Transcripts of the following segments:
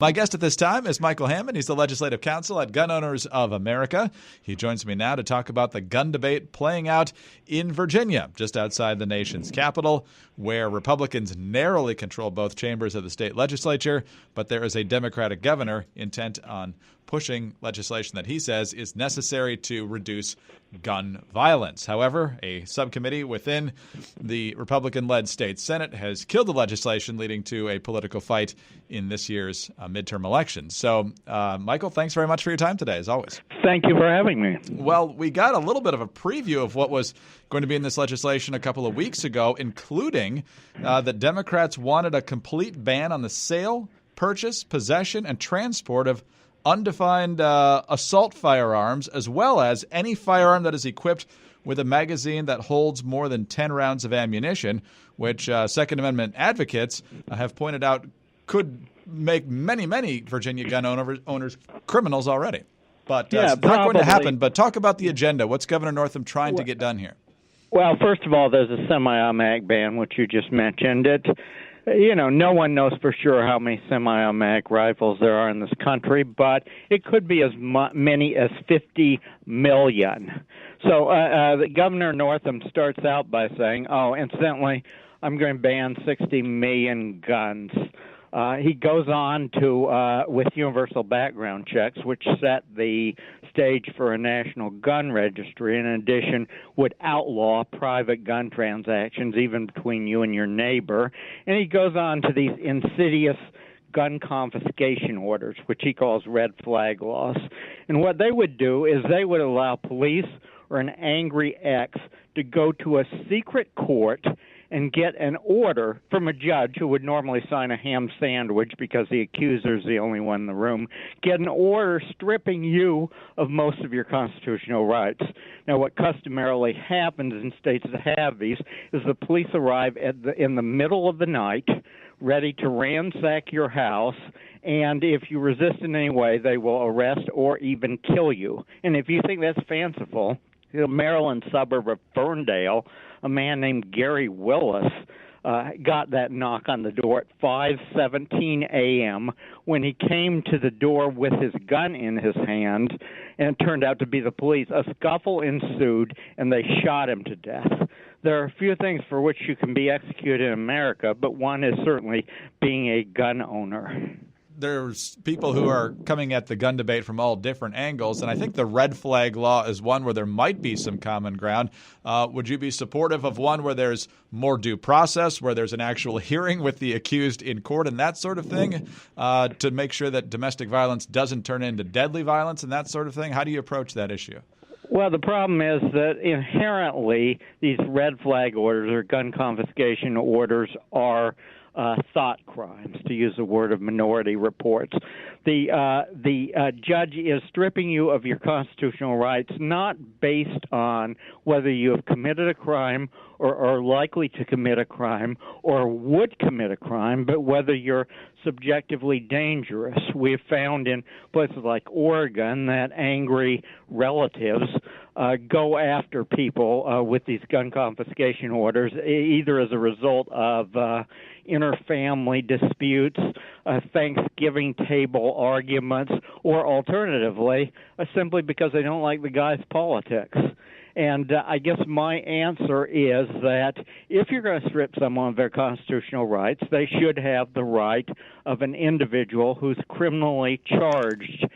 My guest at this time is Michael Hammond. He's the legislative counsel at Gun Owners of America. He joins me now to talk about the gun debate playing out in Virginia, just outside the nation's capital, where Republicans narrowly control both chambers of the state legislature, but there is a Democratic governor intent on pushing legislation that he says is necessary to reduce gun violence. However, a subcommittee within the Republican-led state Senate has killed the legislation, leading to a political fight in this year's midterm elections. So, Michael, thanks very much for your time today, as always. Thank you for having me. Well, we got a little bit of a preview of what was going to be in this legislation a couple of weeks ago, including that Democrats wanted a complete ban on the sale, purchase, possession, and transport of undefined assault firearms, as well as any firearm that is equipped with a magazine that holds more than 10 rounds of ammunition, which Second Amendment advocates have pointed out could make many Virginia gun owners criminals already. But it's not going to happen. But talk about the agenda. What's Governor Northam trying to get done here? Well, first of all, there's a semi-automatic ban, which you just mentioned. No one knows for sure how many semi-automatic rifles there are in this country, but it could be as many as 50 million. So Governor Northam starts out by saying, incidentally, I'm going to ban 60 million guns. He goes on to, with universal background checks, which set the stage for a national gun registry, in addition, would outlaw private gun transactions, even between you and your neighbor. And he goes on to these insidious gun confiscation orders, which he calls red flag laws. And what they would do is they would allow police or an angry ex to go to a secret court and get an order from a judge who would normally sign a ham sandwich because the accuser's the only one in the room, get an order stripping you of most of your constitutional rights. Now, what customarily happens in states that have these is the police arrive in the middle of the night, ready to ransack your house, and if you resist in any way, they will arrest or even kill you. And if you think that's fanciful, the Maryland suburb of Ferndale, a man named Gary Willis got that knock on the door at 5:17 a.m. when he came to the door with his gun in his hand, and it turned out to be the police. A scuffle ensued, and they shot him to death. There are a few things for which you can be executed in America, but one is certainly being a gun owner. There's people who are coming at the gun debate from all different angles, and I think the red flag law is one where there might be some common ground. Would you be supportive of one where there's more due process, where there's an actual hearing with the accused in court and that sort of thing, to make sure that domestic violence doesn't turn into deadly violence and that sort of thing? How do you approach that issue? Well, the problem is that inherently these red flag orders or gun confiscation orders are thought crimes, to use the word of Minority Reports. The judge is stripping you of your constitutional rights not based on whether you have committed a crime or are likely to commit a crime or would commit a crime, but whether you're subjectively dangerous. We have found in places like Oregon that angry relatives go after people with these gun confiscation orders, either as a result of inter-family disputes, Thanksgiving table arguments, or alternatively, simply because they don't like the guy's politics. And I guess my answer is that if you're going to strip someone of their constitutional rights, they should have the right of an individual who's criminally charged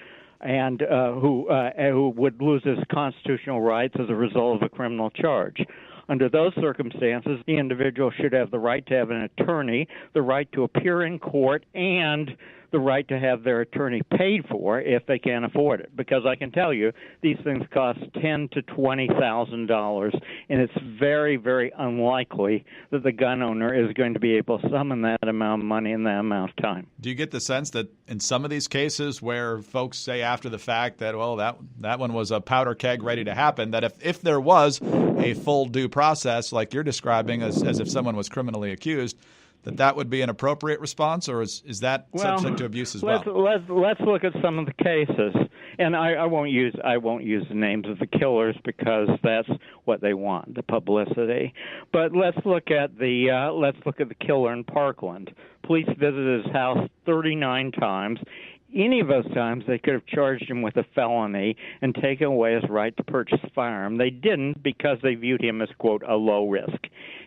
and who would lose his constitutional rights as a result of a criminal charge. Under those circumstances, the individual should have the right to have an attorney, the right to appear in court, and the right to have their attorney paid for if they can't afford it. Because I can tell you, these things cost $10,000 to $20,000, and it's very, very unlikely that the gun owner is going to be able to summon that amount of money in that amount of time. Do you get the sense that in some of these cases where folks say after the fact that, well, that one was a powder keg ready to happen, that if there was a full due process like you're describing as if someone was criminally accused, that would be an appropriate response, or is that subject to abuse as well? Let's look at some of the cases, and I won't use the names of the killers because that's what they want, the publicity. But let's look at the killer in Parkland. police visited his house 39 times. Any of those times, they could have charged him with a felony and taken away his right to purchase a firearm. They didn't because they viewed him as, quote, a low risk.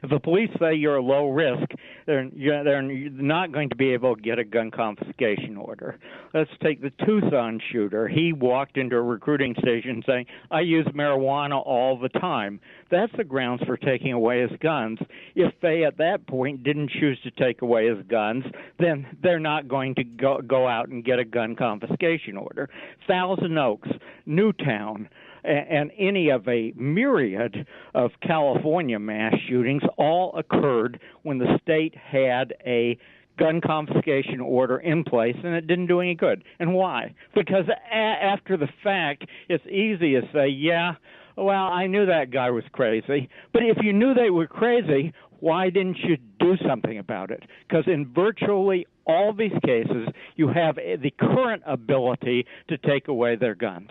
If the police say you're a low risk, they're not going to be able to get a gun confiscation order. Let's take the Tucson shooter. He walked into a recruiting station saying, I use marijuana all the time. That's the grounds for taking away his guns. If they, at that point, didn't choose to take away his guns, then they're not going to go out and get a gun confiscation order. Thousand Oaks, Newtown, and any of a myriad of California mass shootings all occurred when the state had a gun confiscation order in place, and it didn't do any good. And why? Because after the fact, it's easy to say, yeah, well, I knew that guy was crazy. But if you knew they were crazy, why didn't you do something about it? Because in virtually all these cases, you have the current ability to take away their guns.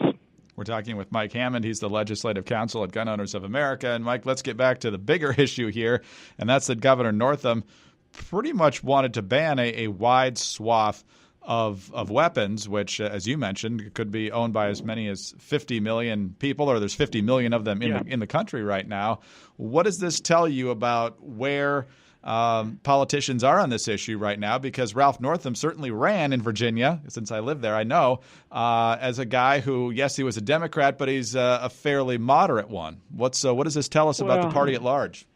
We're talking with Mike Hammond. He's the legislative counsel at Gun Owners of America. And, Mike, let's get back to the bigger issue here, and that's that Governor Northam pretty much wanted to ban a wide swath of weapons, which, as you mentioned, could be owned by as many as 50 million people, or there's 50 million of them in the country right now. What does this tell you about where politicians are on this issue right now? Because Ralph Northam certainly ran in Virginia, since I live there, I know, as a guy who, yes, he was a Democrat, but he's a fairly moderate one. What does this tell us about the party at large?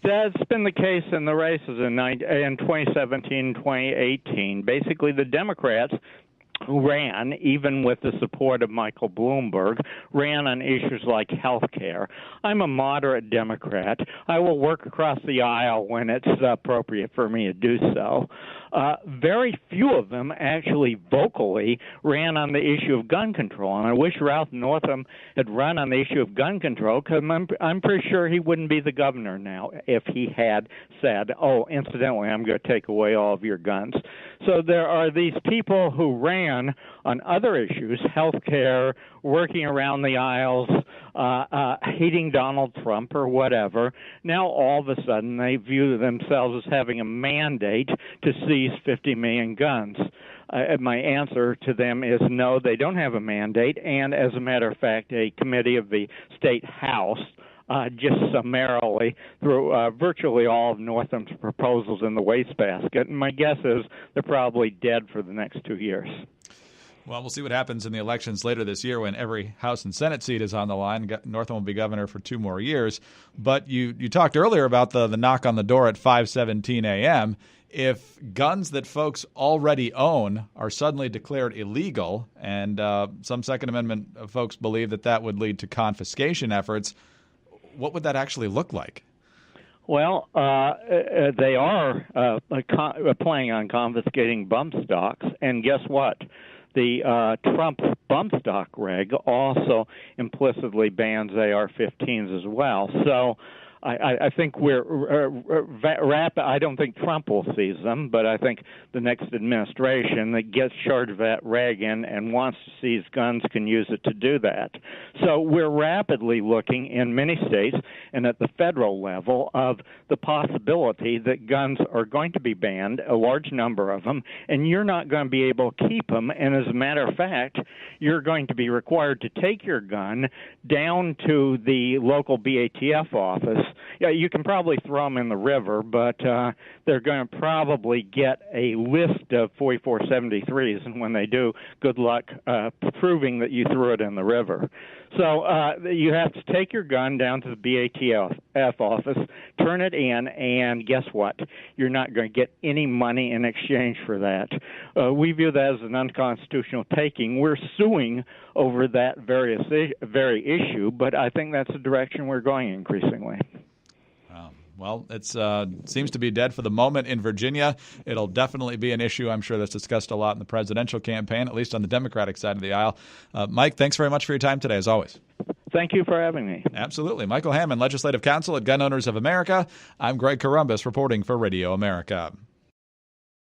That's been the case in the races in 2017, 2018. Basically, the Democrats who ran, even with the support of Michael Bloomberg, ran on issues like health care. I'm a moderate Democrat. I will work across the aisle when it's appropriate for me to do so. Very few of them actually vocally ran on the issue of gun control, and I wish Ralph Northam had run on the issue of gun control, because I'm pretty sure he wouldn't be the governor now if he had said, oh, incidentally, I'm going to take away all of your guns. So there are these people who ran on other issues, health care, working around the aisles, hating Donald Trump or whatever. Now all of a sudden they view themselves as having a mandate to seize 50 million guns. My answer to them is no, they don't have a mandate, and as a matter of fact, a committee of the state house just summarily threw virtually all of Northam's proposals in the wastebasket, and my guess is they're probably dead for the next 2 years. Well, we'll see what happens in the elections later this year when every House and Senate seat is on the line. Northam will be governor for 2 more years. But you talked earlier about the knock on the door at 5:17 a.m. If guns that folks already own are suddenly declared illegal, and some Second Amendment folks believe that would lead to confiscation efforts, what would that actually look like? Well, they are planning on confiscating bump stocks, and guess what? The Trump bump stock reg also implicitly bans AR-15s as well. So I think we're rapid. I don't think Trump will seize them, but I think the next administration that gets charged of that reg and wants to seize guns can use it to do that. So we're rapidly looking in many states and at the federal level of the possibility that guns are going to be banned, a large number of them, and you're not going to be able to keep them. And as a matter of fact, you're going to be required to take your gun down to the local BATF office. Yeah, you can probably throw them in the river, but they're going to probably get a list of 4473s, and when they do, good luck proving that you threw it in the river. So you have to take your gun down to the BATF office, turn it in, and guess what? You're not going to get any money in exchange for that. We view that as an unconstitutional taking. We're suing over that very issue, but I think that's the direction we're going increasingly. Well, it seems to be dead for the moment in Virginia. It'll definitely be an issue, I'm sure, that's discussed a lot in the presidential campaign, at least on the Democratic side of the aisle. Mike, thanks very much for your time today, as always. Thank you for having me. Absolutely. Michael Hammond, Legislative Counsel at Gun Owners of America. I'm Greg Columbus, reporting for Radio America.